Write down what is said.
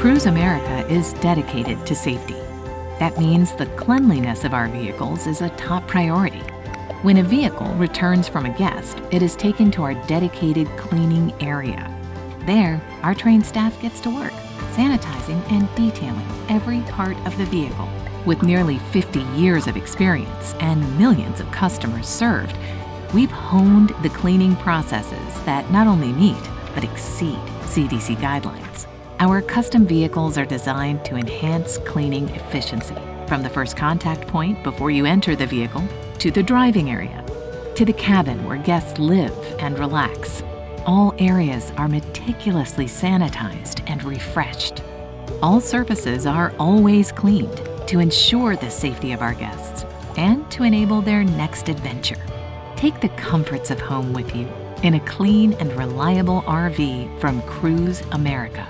Cruise America is dedicated to safety. That means the cleanliness of our vehicles is a top priority. When a vehicle returns from a guest, it is taken to our dedicated cleaning area. There, our trained staff gets to work, sanitizing and detailing every part of the vehicle. With nearly 50 years of experience and millions of customers served, we've honed the cleaning processes that not only meet, but exceed CDC guidelines. Our custom vehicles are designed to enhance cleaning efficiency, from the first contact point before you enter the vehicle, to the driving area, to the cabin where guests live and relax. All areas are meticulously sanitized and refreshed. All surfaces are always cleaned to ensure the safety of our guests and to enable their next adventure. Take the comforts of home with you in a clean and reliable RV from Cruise America.